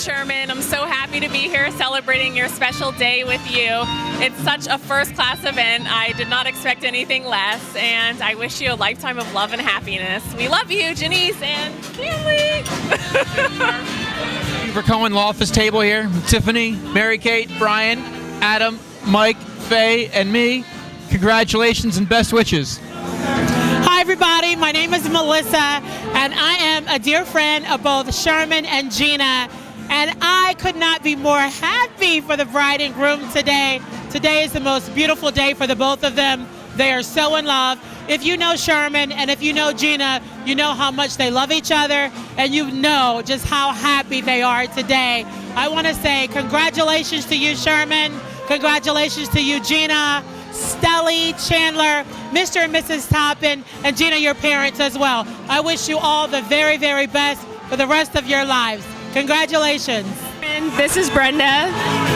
Sherman. I'm so happy to be here celebrating your special day with you. It's such a first-class event. I did not expect anything less, and I wish you a lifetime of love and happiness. We love you, Janice and Stanley. Thank you for coming to the office table here. Tiffany, Mary Kate, Brian, Adam, Mike, Faye, and me. Congratulations and best wishes. Hi everybody, my name is Melissa and I am a dear friend of both Sherman and Gina, and I could not be more happy for the bride and groom today. Today is the most beautiful day for the both of them. They are so in love. If you know Sherman and if you know Gina, you know how much they love each other and you know just how happy they are today. I want to say congratulations to you, Sherman. Congratulations to you, Gina, Stelly, Chandler, Mr. and Mrs. Toppin, and Gina, your parents as well. I wish you all the very, very best for the rest of your lives. Congratulations. And this is Brenda.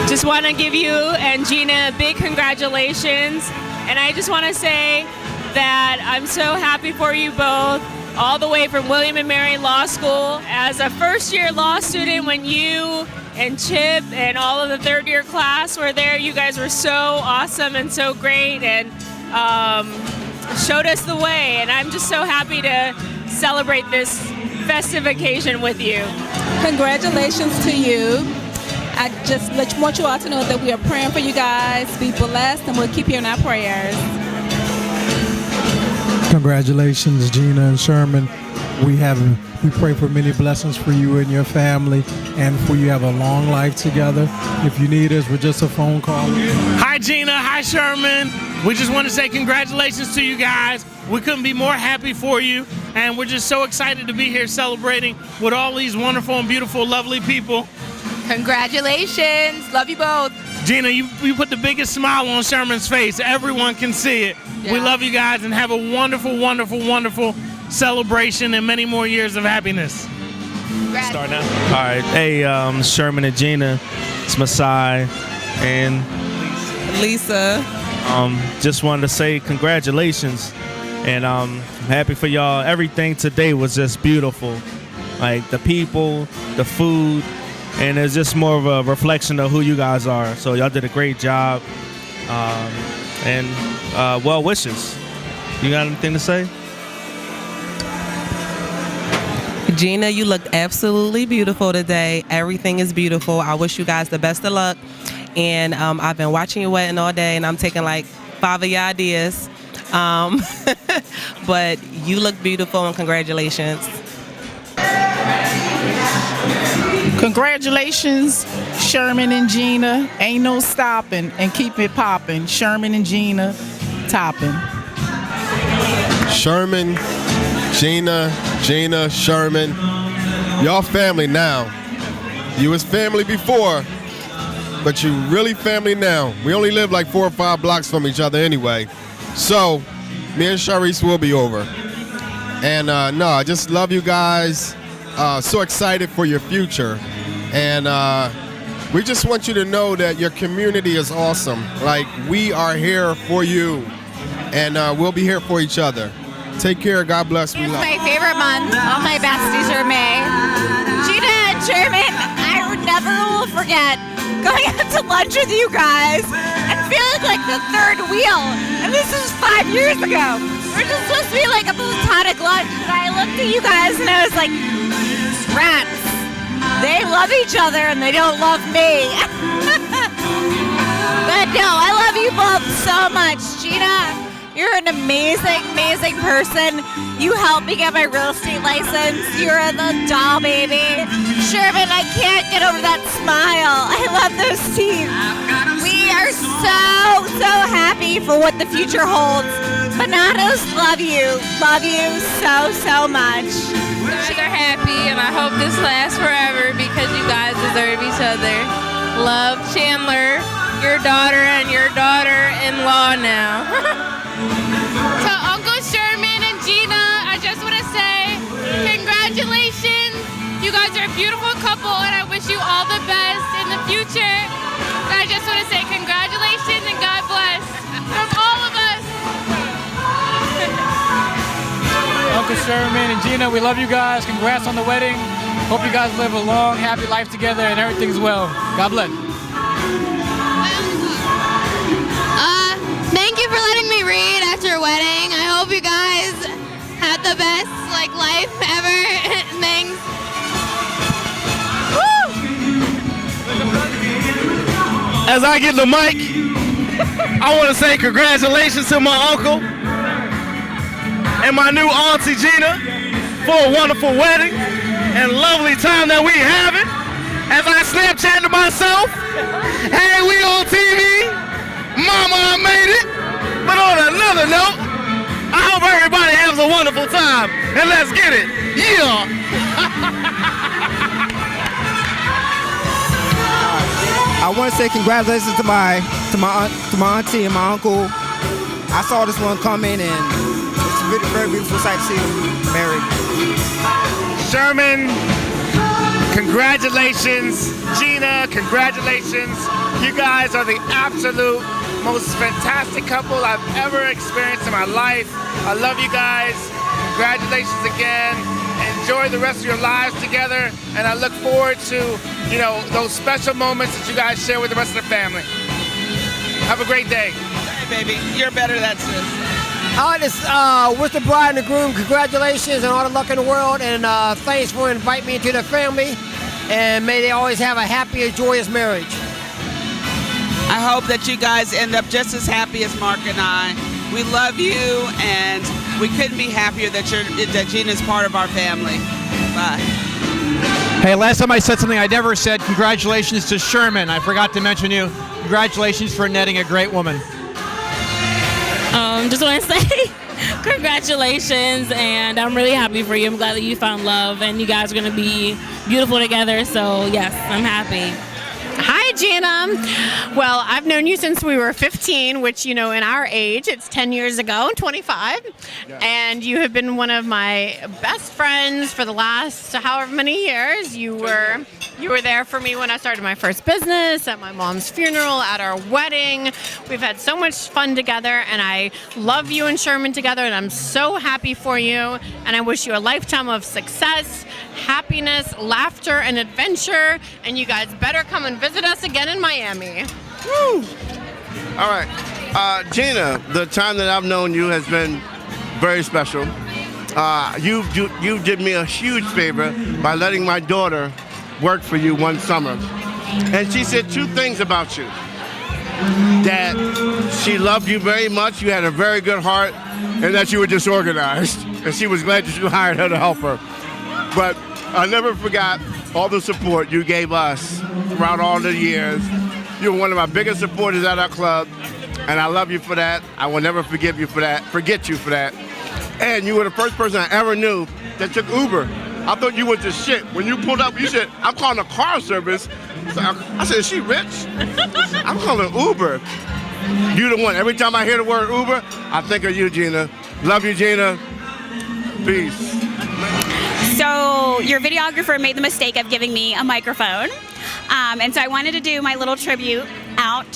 Just want to give you and Gina a big congratulations. And I just want to say that I'm so happy for you both, all the way from William and Mary Law School. As a first-year law student, when you and Chip and all of the third-year class were there, you guys were so awesome and so great and showed us the way. And I'm just so happy to celebrate this festive occasion with you. Congratulations to you. I just want you all to know that we are praying for you guys. Be blessed, and we'll keep you in our prayers. Congratulations, Gina and Sherman. We pray for many blessings for you and your family, and for you have a long life together. If you need us, we're just a phone call. Hi, Gina. Hi, Sherman. We just want to say congratulations to you guys. We couldn't be more happy for you, and we're just so excited to be here celebrating with all these wonderful and beautiful, lovely people. Congratulations. Love you both. Gina, you put the biggest smile on Sherman's face. Everyone can see it. Yeah. We love you guys, and have a wonderful, wonderful, wonderful celebration and many more years of happiness. Start now. All right. Hey, Sherman and Gina, it's Masai and Lisa. Just wanted to say congratulations, and I'm happy for y'all. Everything today was just beautiful, like the people, the food, and it's just more of a reflection of who you guys are. So y'all did a great job, and well wishes. You got anything to say? Gina, you looked absolutely beautiful today. Everything is beautiful. I wish you guys the best of luck. And I've been watching your wedding all day, and I'm taking like 5 of your ideas. But you look beautiful, and congratulations. Congratulations, Sherman and Gina. Ain't no stopping, and keep it popping. Sherman and Gina, Toppin. Sherman, Gina, Sherman, y'all family now. You was family before, but you really family now. We only live like 4 or 5 blocks from each other anyway. So, me and Sharice will be over. And no, I just love you guys. So excited for your future. And we just want you to know that your community is awesome. Like, we are here for you. And we'll be here for each other. Take care. God bless. We love. My favorite month. All my besties are May. Gina and Sherman, I never will forget going out to lunch with you guys and feeling like the third wheel. And this is 5 years ago. We're just supposed to be like a platonic lunch. And I looked at you guys and I was like, rats. They love each other and they don't love me. But no, I love you both so much. Gina, you're an amazing, amazing person. You helped me get my real estate license. You're the doll baby. Sherman, I can't get over that smile. I love those teeth. We are so happy for what the future holds. Bananas, love you so much. You guys are happy, and I hope this lasts forever because you guys deserve each other. Love, Chandler, your daughter and your daughter-in-law now. To Uncle Sherman and Gina, I just want to say congratulations. You guys are a beautiful couple, and I wish you all the best in the future. And I just want to say congratulations and God bless from all of us. Uncle Sherman and Gina, we love you guys. Congrats on the wedding. Hope you guys live a long, happy life together and everything's well. God bless. Thank you for letting me read after your wedding. I hope you guys had the best life ever. Thanks. As I get the mic, I want to say congratulations to my uncle and my new auntie Gina for a wonderful wedding and lovely time that we having. As I Snapchat to myself, hey, we on TV. Mama, I made it. But on another note, I hope everybody has a wonderful time. And let's get it. Yeah. I want to say congratulations to my auntie and my uncle. I saw this one coming, and it's a very, very beautiful sight to see them married. Sherman, congratulations. Gina, congratulations. You guys are the absolute most fantastic couple I've ever experienced in my life. I love you guys. Congratulations again. Enjoy the rest of your lives together, and I look forward to, those special moments that you guys share with the rest of the family. Have a great day. Hey, baby, you're better than sis. I just wish the bride and the groom congratulations and all the luck in the world, and thanks for inviting me into the family, and may they always have a happy and joyous marriage. I hope that you guys end up just as happy as Mark and I. We love you, and we couldn't be happier that Gina's part of our family. Bye. Hey, last time I said something I never said. Congratulations to Sherman. I forgot to mention you. Congratulations for netting a great woman. Just want to say congratulations, and I'm really happy for you. I'm glad that you found love, and you guys are going to be beautiful together. So yes, I'm happy. Hi, Gina. Well, I've known you since we were 15, which, in our age, it's 10 years ago, 25. Yeah. And you have been one of my best friends for the last however many years. You were there for me when I started my first business, at my mom's funeral, at our wedding. We've had so much fun together, and I love you and Sherman together, and I'm so happy for you. And I wish you a lifetime of success, happiness, laughter, and adventure. And you guys better come and visit us again in Miami. Woo! All right. Gina, the time that I've known you has been very special. You did me a huge favor by letting my daughter work for you one summer. And she said two things about you. That she loved you very much, you had a very good heart, and that you were disorganized. And she was glad that you hired her to help her. But I never forgot all the support you gave us throughout all the years. You were one of my biggest supporters at our club, and I love you for that. I will never forget you for that. And you were the first person I ever knew that took Uber. I thought you was the shit. When you pulled up, you said, I'm calling a car service. So I said, is she rich? I'm calling Uber. You the one. Every time I hear the word Uber, I think of you, Gina. Love you, Gina. Peace. So your videographer made the mistake of giving me a microphone. And so I wanted to do my little tribute out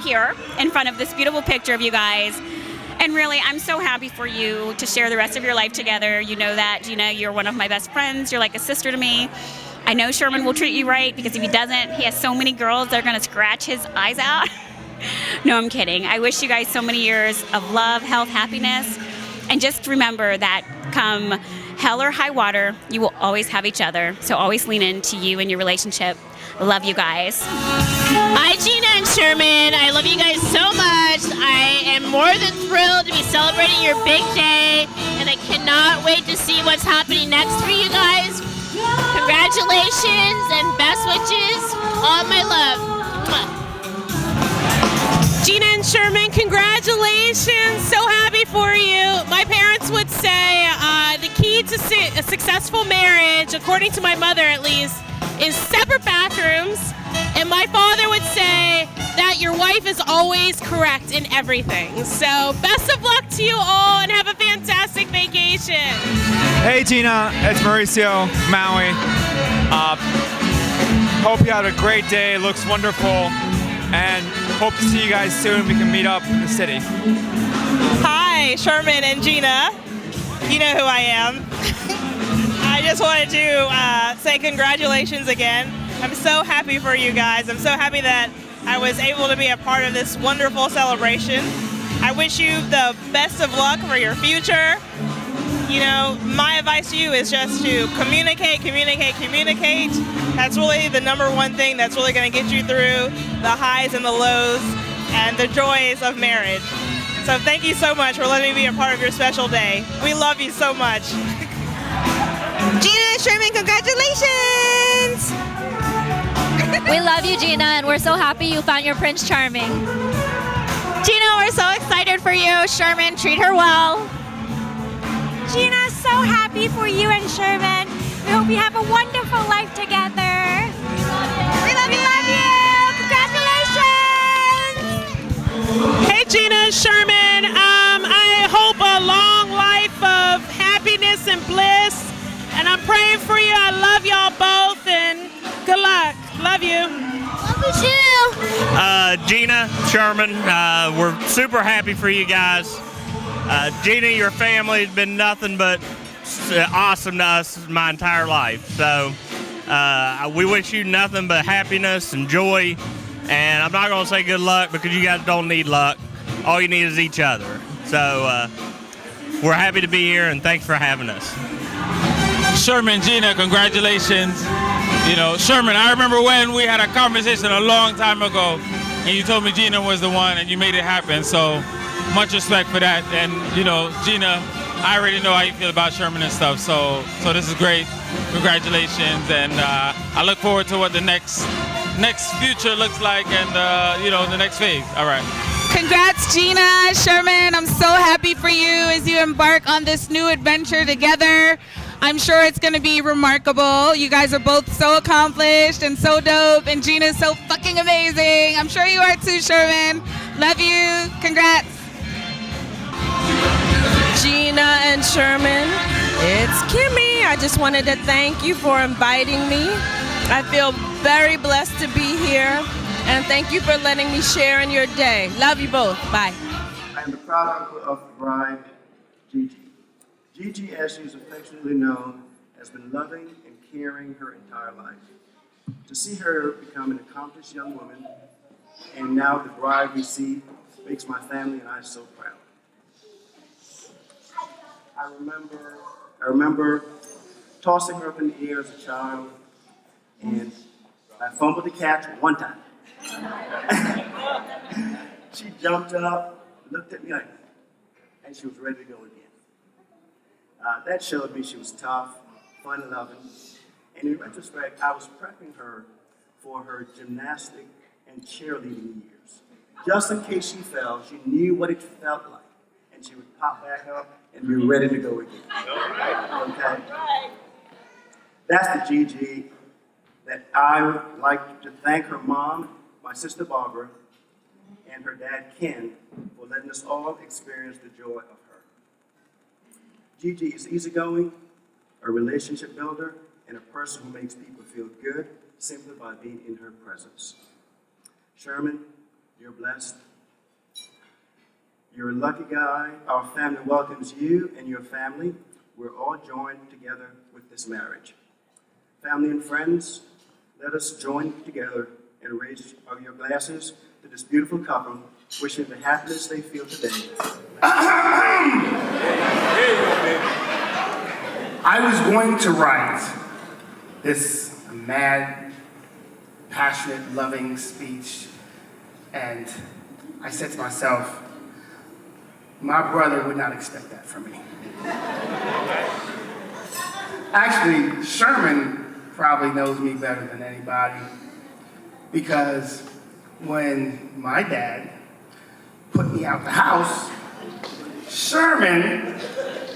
here in front of this beautiful picture of you guys. And really, I'm so happy for you to share the rest of your life together. You know that, Gina, you're one of my best friends. You're like a sister to me. I know Sherman will treat you right, because if he doesn't, he has so many girls that are going to scratch his eyes out. No, I'm kidding. I wish you guys so many years of love, health, happiness. And just remember that come hell or high water, you will always have each other. So always lean into you and your relationship. Love you guys. Hi, Gina and Sherman. I love you guys so much. I am more than thrilled to be celebrating your big day, and I cannot wait to see what's happening next for you guys. Congratulations and best wishes. All my love. Mwah. Gina and Sherman, congratulations. So happy for you. My parents would say the key to a successful marriage, according to my mother at least, is separate bathrooms. And my father would say that your wife is always correct in everything. So best of luck to you all, and have a fantastic vacation. Hey Gina, it's Mauricio, Maui. Hope you had a great day. Looks wonderful. And hope to see you guys soon. We can meet up in the city. Hi, Sherman and Gina. You know who I am. I just wanted to say congratulations again. I'm so happy for you guys. I'm so happy that I was able to be a part of this wonderful celebration. I wish you the best of luck for your future. You know, my advice to you is just to communicate. That's really the number one thing that's really going to get you through the highs and the lows and the joys of marriage. So thank you so much for letting me be a part of your special day. We love you so much. Gina and Sherman, congratulations! We love you, Gina, and we're so happy you found your Prince Charming. Gina, we're so excited for you. Sherman, treat her well. Gina, so happy for you and Sherman. We hope you have a wonderful life together. We love you. Congratulations! Hey, Gina and Sherman. I hope a long life of happiness and bliss. And I'm praying for you. I love y'all both, and good luck. Love you. Love you too. Gina, Sherman, we're super happy for you guys. Gina, your family has been nothing but awesome to us my entire life. So we wish you nothing but happiness and joy. And I'm not going to say good luck because you guys don't need luck. All you need is each other. So we're happy to be here, and thanks for having us. Sherman, Gina, congratulations. You know, Sherman, I remember when we had a conversation a long time ago, and you told me Gina was the one, and you made it happen. So much respect for that. And, you know, Gina, I already know how you feel about Sherman and stuff. So this is great. Congratulations. And I look forward to what the next future looks like, and, you know, the next phase. All right. Congrats, Gina, Sherman. I'm so happy for you as you embark on this new adventure together. I'm sure it's going to be remarkable. You guys are both so accomplished and so dope, and Gina's so fucking amazing. I'm sure you are too, Sherman. Love you. Congrats. Gina and Sherman, it's Kimmy. I just wanted to thank you for inviting me. I feel very blessed to be here, and thank you for letting me share in your day. Love you both. Bye. I am the proud uncle of the bride, Gigi. Gigi, as she is affectionately known, has been loving and caring her entire life. To see her become an accomplished young woman, and now the bride we see, makes my family and I so proud. I remember tossing her up in the air as a child, and I fumbled the catch one time. She jumped up, looked at me like, and she was ready to go again. That showed me she was tough, fun-loving, and in retrospect, I was prepping her for her gymnastic and cheerleading years. Just in case she fell, she knew what it felt like, and she would pop back up and be ready to go again. Okay? That's the Gigi that I would like to thank her mom, my sister Barbara, and her dad Ken for letting us all experience the joy of her. Gigi is easygoing, a relationship builder, and a person who makes people feel good simply by being in her presence. Sherman, you're blessed. You're a lucky guy. Our family welcomes you and your family. We're all joined together with this marriage. Family and friends, let us join together and raise your glasses to this beautiful couple, wishing the happiness they feel today. I was going to write this mad, passionate, loving speech, and I said to myself, my brother would not expect that from me. Actually, Sherman probably knows me better than anybody, because when my dad put me out the house, Sherman,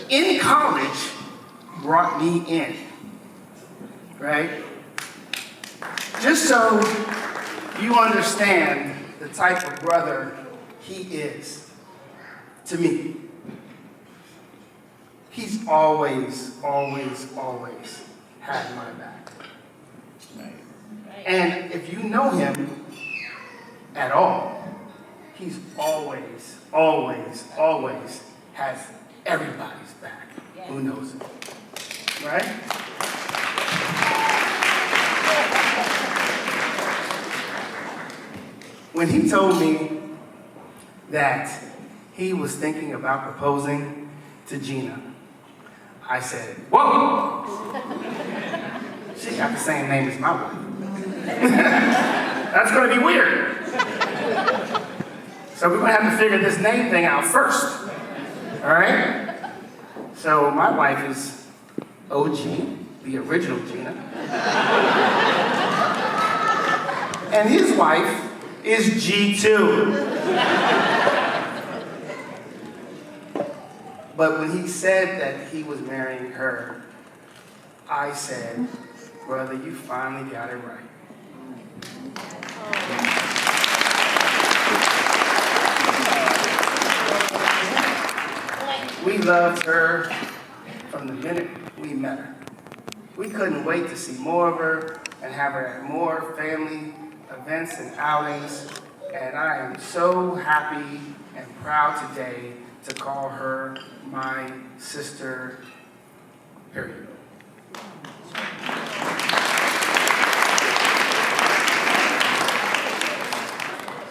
in college, brought me in, right? Just so you understand the type of brother he is to me. He's always, always, always had my back. And if you know him at all, he's always, always, always has everybody's back who knows him. Right? when he told me that he was thinking about proposing to Gina, I said, whoa! She got the same name as my wife. That's gonna be weird. So we're gonna have to figure this name thing out first. All right? So my wife is OG, the original Gina. And his wife is G2. But when he said that he was marrying her, I said, brother, you finally got it right. We loved her from the minute we met her. We couldn't wait to see more of her and have her at more family events and outings. And I am so happy and proud today to call her my sister, period.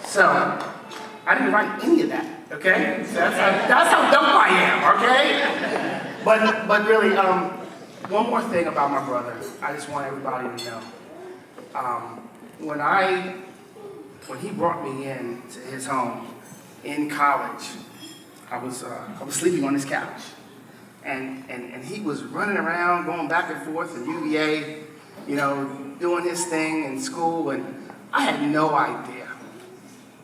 So, I didn't write any of that, okay? That's how dumb I am, okay? But really, one more thing about my brother. I just want everybody to know. When he brought me in to his home in college, I was sleeping on his couch. And he was running around, going back and forth in UVA, you know, doing his thing in school, and I had no idea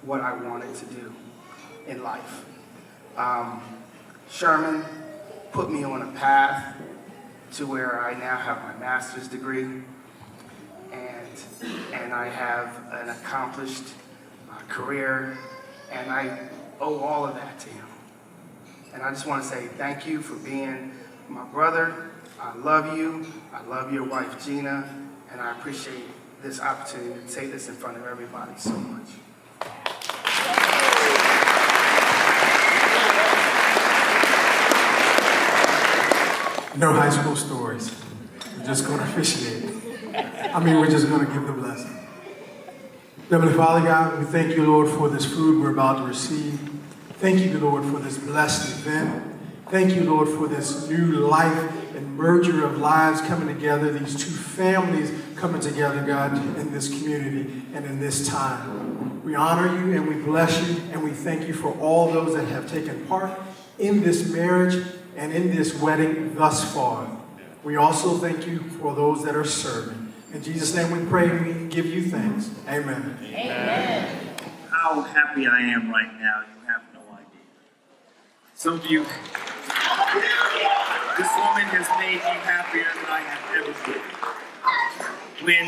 what I wanted to do in life. Sherman put me on a path to where I now have my master's degree, and I have an accomplished career, and I owe all of that to him. And I just want to say thank you for being my brother. I love you. I love your wife, Gina, and I appreciate this opportunity to say this in front of everybody so much. No high school stories. We're just going to officiate. We're just going to give the blessing. Heavenly Father God, we thank you, Lord, for this food we're about to receive. Thank you, Lord, for this blessed event. Thank you, Lord, for this new life and merger of lives coming together, these two families coming together, God, in this community and in this time. We honor you and we bless you and we thank you for all those that have taken part in this marriage and in this wedding thus far. We also thank you for those that are serving. In Jesus' name we pray and we give you thanks. Amen. Amen. How happy I am right now, you have no idea. Some of you, this woman has made me happier than I have ever been.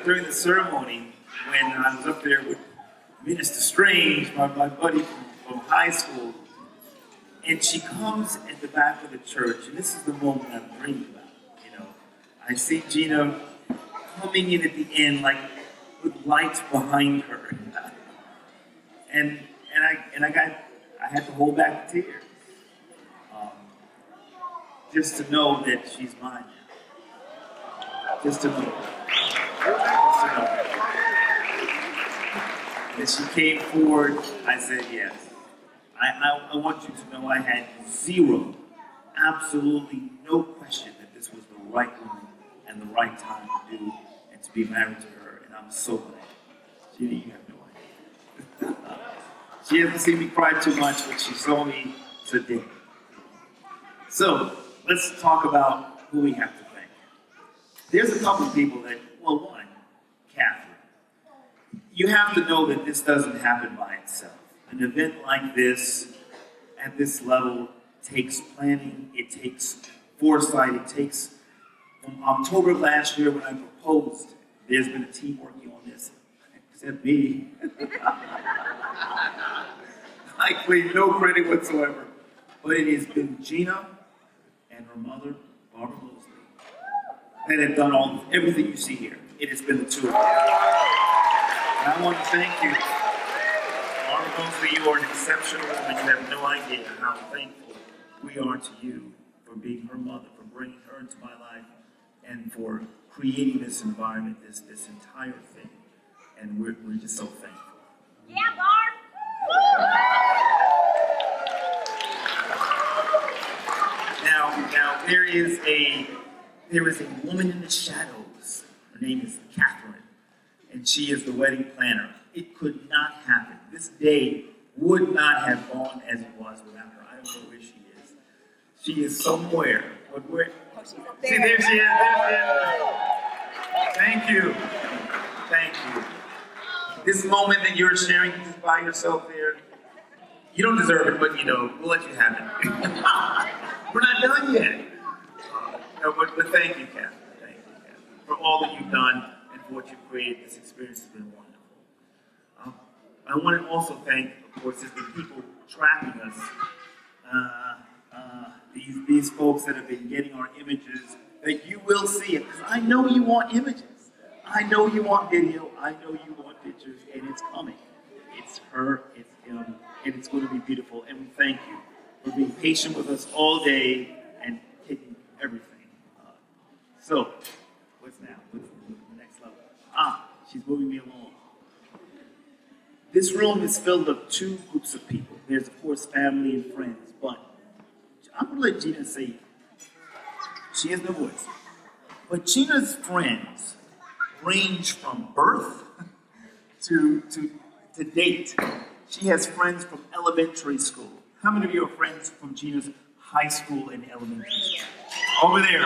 During the ceremony, when I was up there with Minister Strange, my buddy from high school, and she comes at the back of the church, and this is the moment I'm dreaming about. You know, I see Gina coming in at the end, like with lights behind her, and I had to hold back the tears, just to know that she's mine now. Just to know. As she came forward, I said yes. I want you to know I had absolutely no question that this was the right woman and the right time to do and to be married to her, and I'm so glad. Gina, you have no idea. She hasn't seen me cry too much, but she saw me today. So, let's talk about who we have to thank. There's a couple of people that, well, one, Catherine. You have to know that this doesn't happen by itself. An event like this, at this level, takes planning, it takes foresight, it takes, from October of last year when I proposed, there's been a team working on this, except me. I claim no credit whatsoever. But it has been Gina and her mother, Barbara Mosley, that have done everything you see here. It has been the two of them. And I want to thank you. Mostly, you are an exceptional woman. You have no idea how thankful we are to you for being her mother, for bringing her into my life, and for creating this environment, this entire thing. And we're just so thankful. Yeah, Barb. Now there is a woman in the shadows. Her name is Catherine, and she is the wedding planner. It could not happen. This day would not have gone as it was without her. I don't know where she is. She is somewhere. But where? See, there she is. Thank you. Thank you. This moment that you're sharing just by yourself there, you don't deserve it, but we'll let you have it. We're not done yet. No, but thank you, Catherine. Thank you, Catherine, for all that you've done and for what you've created. This experience has been wonderful. I want to also thank, of course, the people tracking us. These folks that have been getting our images that you will see it. Because I know you want images. I know you want video. I know you want pictures, and it's coming. It's her, it's him, and it's going to be beautiful. And we thank you for being patient with us all day and taking everything. So, what's now? What's the next level? She's moving me along. This room is filled with two groups of people. There's, of course, family and friends, but I'm going to let Gina say, she has no voice. But Gina's friends range from birth to date. She has friends from elementary school. How many of you are friends from Gina's high school and elementary school? Over there.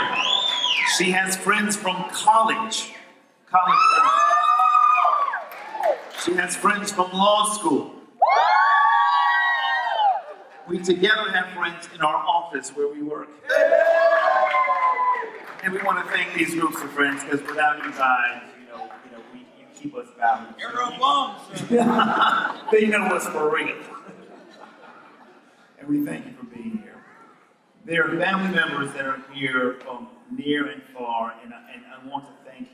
She has friends from college. College friends. She has friends from law school. We together have friends in our office where we work. And we want to thank these groups of friends because without you guys, you keep us balanced. You're a bum. They know us for real. And we thank you for being here. There are family members that are here from near and far, and I want to thank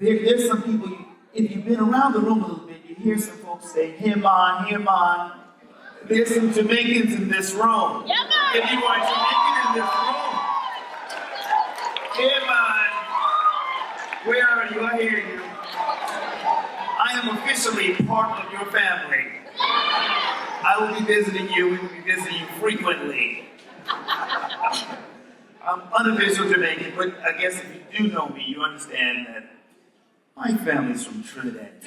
you. There's some people, if you've been around the room a little bit, you hear some folks say, here man, here man. There's some Jamaicans in this room. Yeah, man. If you are Jamaican in this room, here man, where are you? I hear you. I am officially part of your family. I will be visiting you. We will be visiting you frequently. I'm unofficial Jamaican, but I guess if you do know me, you understand that my family's from Trinidad.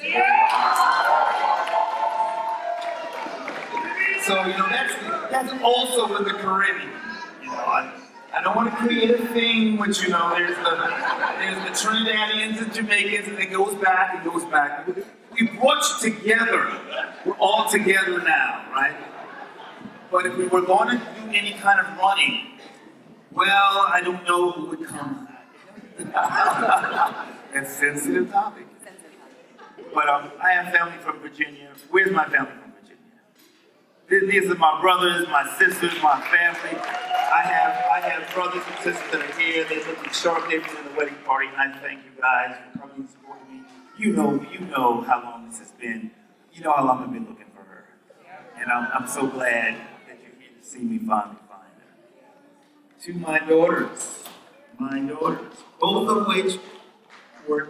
So, that's also in the Caribbean. I don't want to create a thing which, there's the Trinidadians and Jamaicans, and it goes back. We brought you together. We're all together now, right? But if we were going to do any kind of running, well, I don't know who would come. That's a sensitive topic. But I have family from Virginia. Where's my family from Virginia? These are my brothers, my sisters, my family. I have brothers and sisters that are here. They're looking sharp. They've been in the wedding party, and I thank you guys for coming and supporting me. You know how long this has been. You know how long I've been looking for her. And I'm so glad that you're here to see me finally find her. To my daughters, both of which were,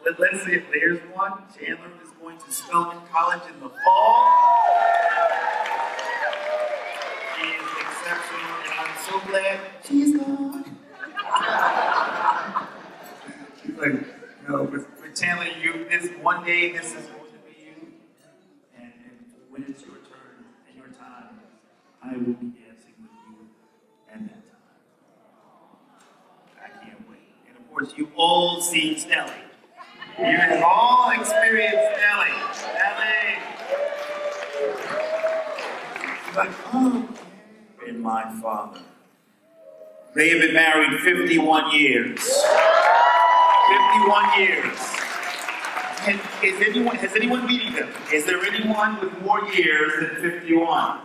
let's see if there's one. Chandler is going to Spelman College in the fall. She is exceptional, and I'm so glad she's gone. She's like, no, but Chandler, this one day, this is going to be you. And when it's your turn and your time, I will be dancing with you at that time. I can't wait. And of course, you all seen Stelly. You have all experienced Stelly. Like, and my father. They have been married 51 years. 51 years. And has anyone beaten them? Is there anyone with more years than 51?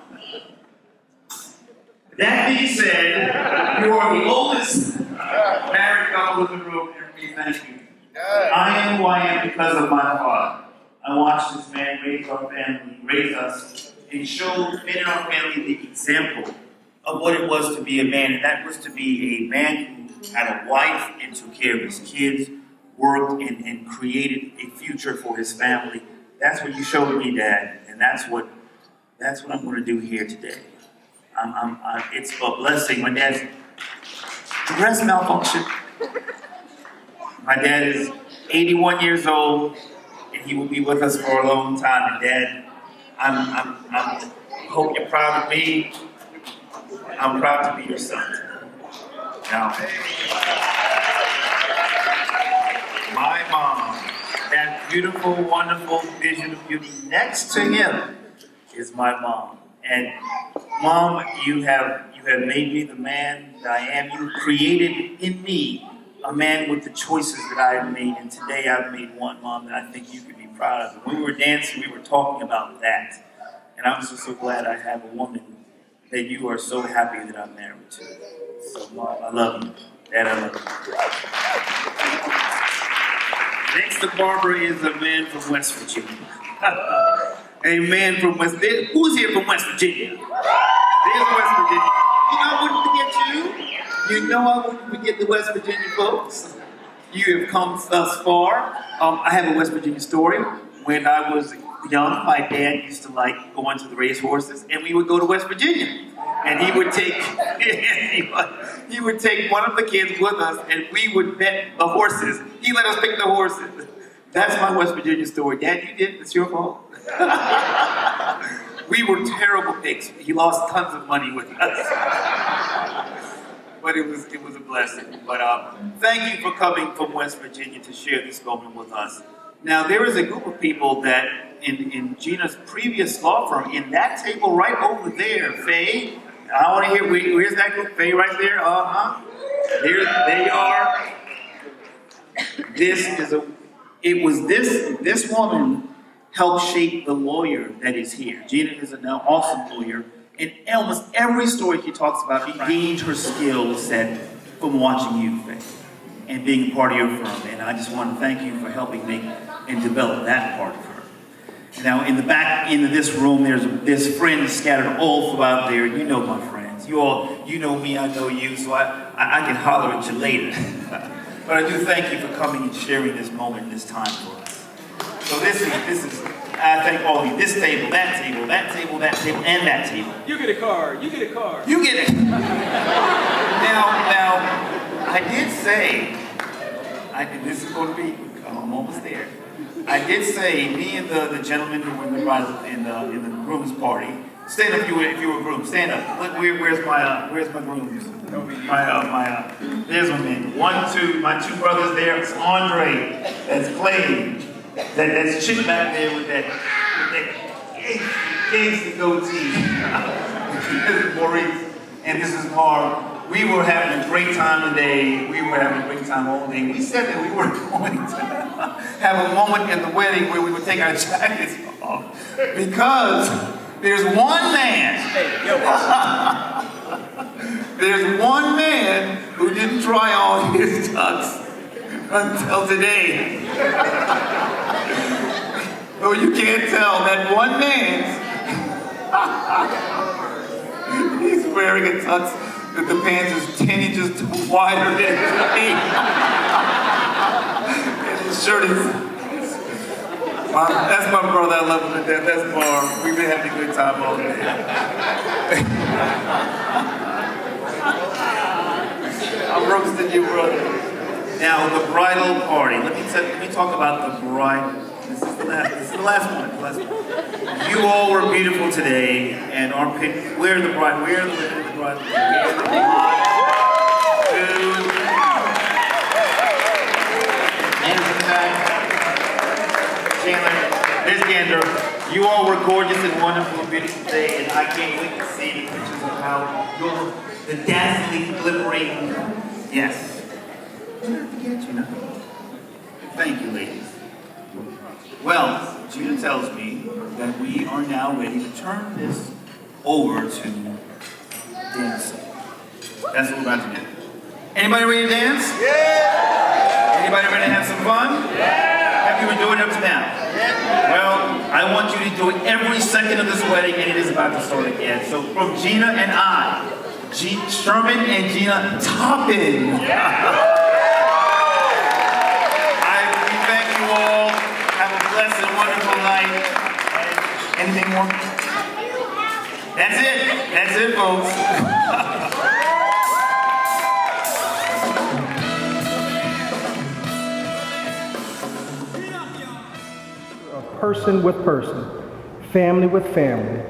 That being said, you are the oldest married couple in the room, and we thank you. I am who I am because of my father. I watched this man raise our family, raise us, and show men in our family the example of what it was to be a man, and that was to be a man who had a wife and took care of his kids, worked and created a future for his family, That's what you showed me, Dad, and that's what I'm going to do here today. It's a blessing. My dad's breast malfunction. My dad is 81 years old, and he will be with us for a long time. And Dad, I hope you're proud of me. I'm proud to be your son. Now, my mom, that beautiful, wonderful vision of beauty next to him is my mom. And Mom, you have made me the man that I am. You created in me a man with the choices that I have made. And today I've made one, Mom, that I think you can be proud of. When we were dancing, we were talking about that. And I'm just so glad I have a woman that you are so happy that I'm married to. So, Mom, I love you. Dad, I love you. Next to Barbara is a man from West Virginia. A man from West Virginia. Who's here from West Virginia? There's West Virginia. You know I wouldn't forget you. You know I wouldn't forget the West Virginia folks. You have come thus far. I have a West Virginia story. When I was young, my dad used to like going to the race horses, and we would go to West Virginia. And he would take one of the kids with us, and we would bet the horses. He let us pick the horses. That's my West Virginia story. Dad, you did. It's your fault. We were terrible picks. He lost tons of money with us. But it was a blessing. But thank you for coming from West Virginia to share this moment with us. Now, there is a group of people that in Gina's previous law firm, in that table right over there, Faye, I want to hear, where's that group? Faye right there? There they are. This woman helped shape the lawyer that is here. Gina is an awesome lawyer. In almost every story she talks about, she gained her skill set from watching you, Faye, and being a part of your firm. And I just want to thank you for helping make and develop that part of her. Now, in the back end of this room, there's friends scattered all throughout there. You know my friends. You know me, I know you, so I can holler at you later. But I do thank you for coming and sharing this moment, this time for us. So this is. I thank all of you. This table, that table, that table, that table, and that table. You get a card. You get a card. You get it. Now, I did say, this is going to be, I'm almost there. I did say, me and the gentleman who were in the groom's party. Stand up, if you were a groom. Stand up. Look, where's my grooms? There's one man. 1, 2, my two brothers there. It's Andre. That's Clay. That's Chip back there with that gangster goatee. This is Maurice, and this is Marv. We were having a great time today. We were having a great time all day. We said that we were going to have a moment in the wedding where we would take our jackets off. Because there's one man. There's one man who didn't try on his tux until today. Oh, you can't tell that one man, he's wearing a tux that the pants is 10 inches wider than his feet. And his shirt is, that's my brother, I love him to death, that's Marv. We've been having a good time all day. I'm roasting you, brother. Now, the bridal party. Let me talk about the bride. This is the last one. You all were beautiful today, and our pick. Where's the bride? Where's the bride? Where's the bride? Chandler, there's Gander. You all were gorgeous and wonderful and beautiful today, and I can't wait to see the pictures of how the dazzling, glittering. Yes. Thank you, ladies. Well, Gina tells me that we are now ready to turn this over to dancing. That's what we're about to do. Anybody ready to dance? Yeah! Anybody ready to have some fun? Yeah! Have you enjoyed it up to now? Yeah! Well, I want you to enjoy every second of this wedding, and it is about to start again. So from Gina and I, Sherman and Gina Toppin. Yeah. We thank you all. Have a blessed and wonderful night. Anything more? That's it. That's it, folks. Person with person, family with family,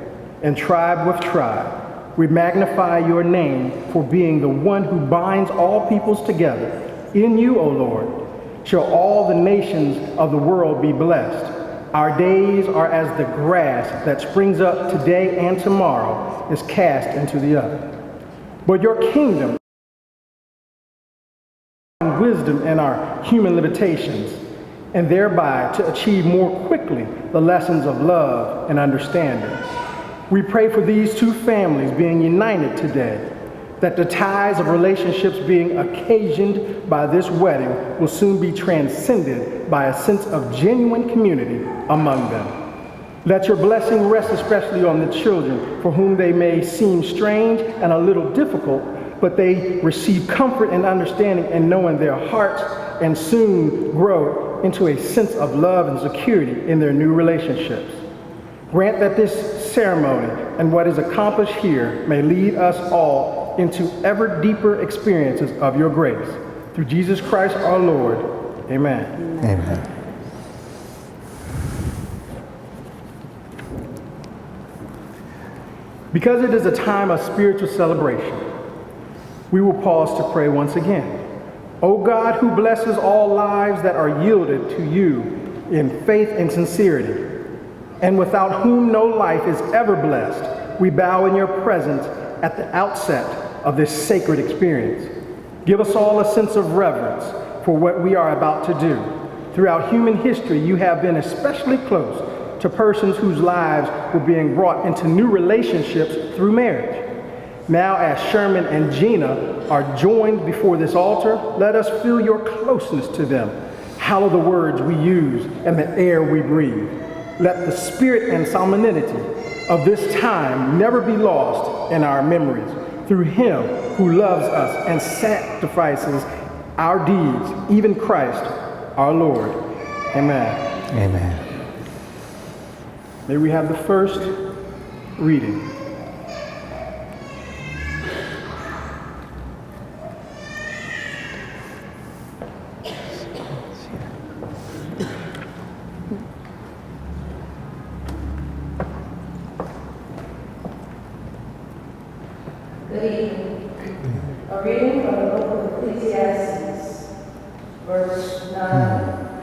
and tribe with tribe. We magnify your name for being the one who binds all peoples together. In you, O Lord, shall all the nations of the world be blessed. Our days are as the grass that springs up today and tomorrow is cast into the oven. But your kingdom, wisdom in our human limitations, and thereby to achieve more quickly the lessons of love and understanding. We pray for these two families being united today, that the ties of relationships being occasioned by this wedding will soon be transcended by a sense of genuine community among them. Let your blessing rest especially on the children, for whom they may seem strange and a little difficult, but they receive comfort and understanding in knowing their hearts and soon grow into a sense of love and security in their new relationships. Grant that this ceremony and what is accomplished here may lead us all into ever deeper experiences of your grace. Through Jesus Christ our Lord. Amen. Amen. Because it is a time of spiritual celebration, we will pause to pray once again. O God, who blesses all lives that are yielded to you in faith and sincerity, and without whom no life is ever blessed, we bow in your presence at the outset of this sacred experience. Give us all a sense of reverence for what we are about to do. Throughout human history, you have been especially close to persons whose lives were being brought into new relationships through marriage. Now, as Sherman and Gina are joined before this altar, let us feel your closeness to them. Hallow the words we use and the air we breathe. Let the spirit and solemnity of this time never be lost in our memories. Through him who loves us and sacrifices our deeds, even Christ our Lord. Amen. Amen. May we have the first reading. Good evening. A reading from the book of Ecclesiastes, verse 9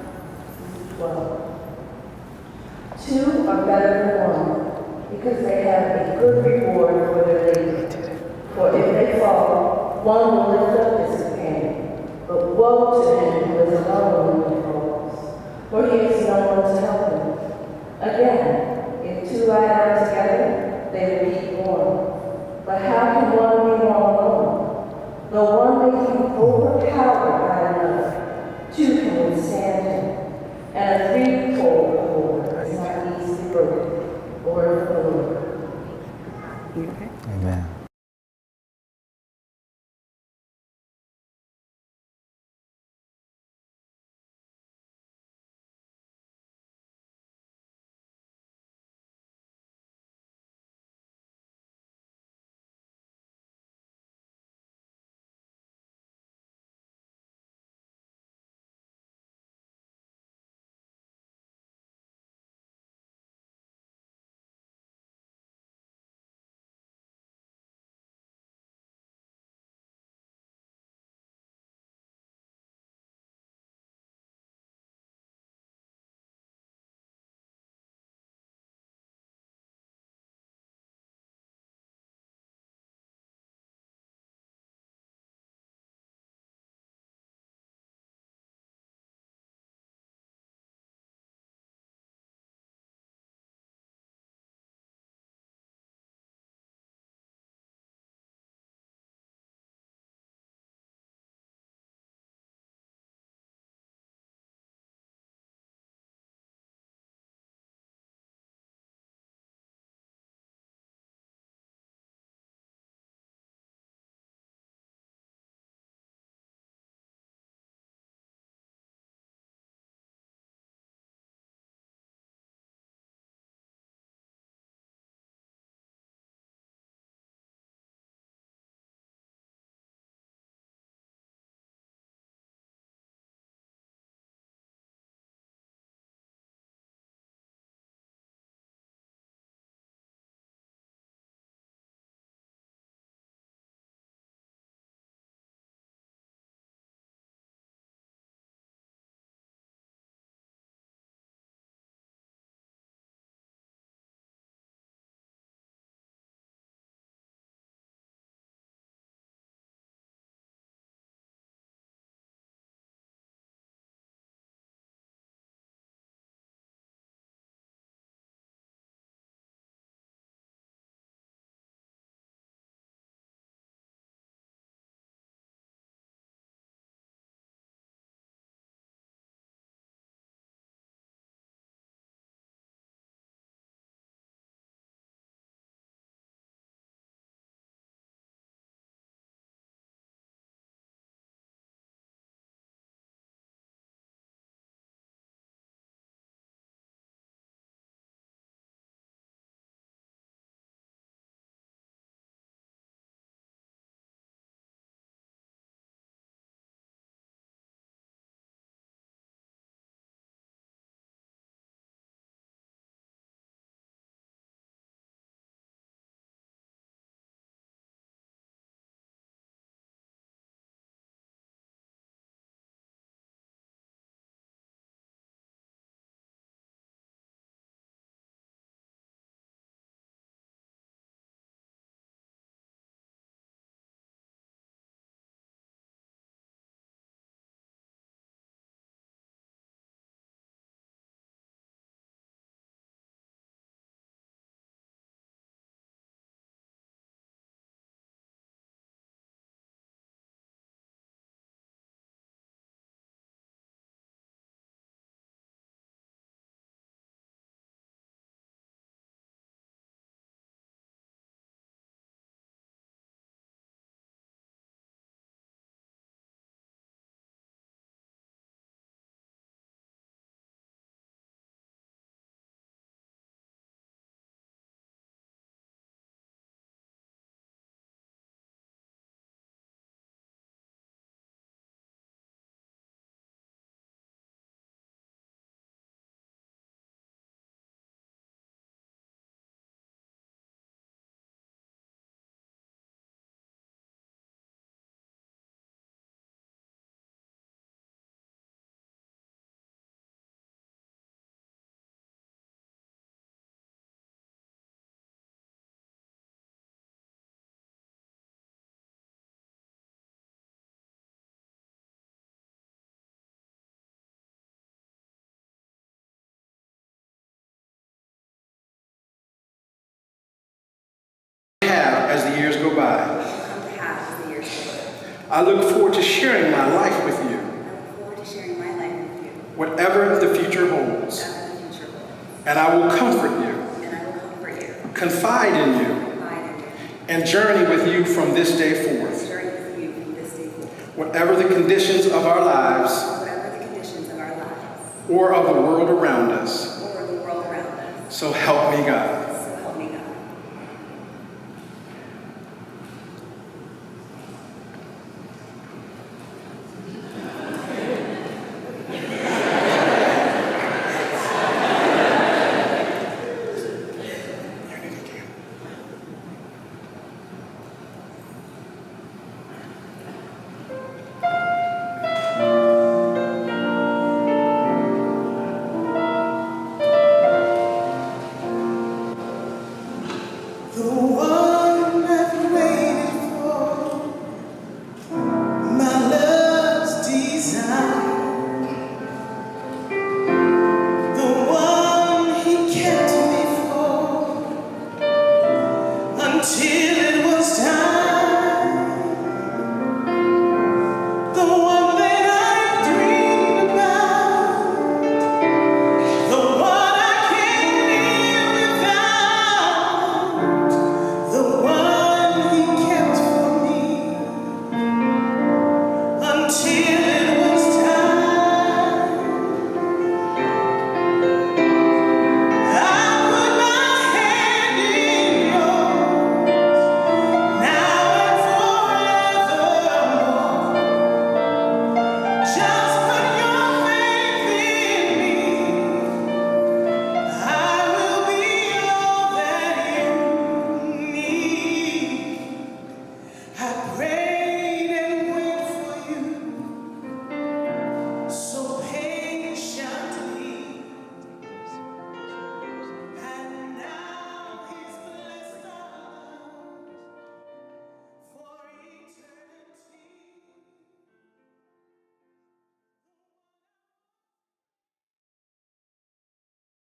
through 12. Two are better than one, because they have a good reward for their labor. For if they fall, one will lift up his companion. But woe to him who is alone when he falls, for he has no one to help him. Again, if two lie down together, they will keep warm. But how can one be more alone? Though one may be overpowered by another, two can withstand him. And a threefold cord is not easily broken. Word of the Lord. Amen. as the years go by. I look forward to sharing my life with you. Whatever the future holds. And I will comfort you. Confide in you. And journey with you from this day forth. Whatever the conditions of our lives. Or of the world around us. So help me God.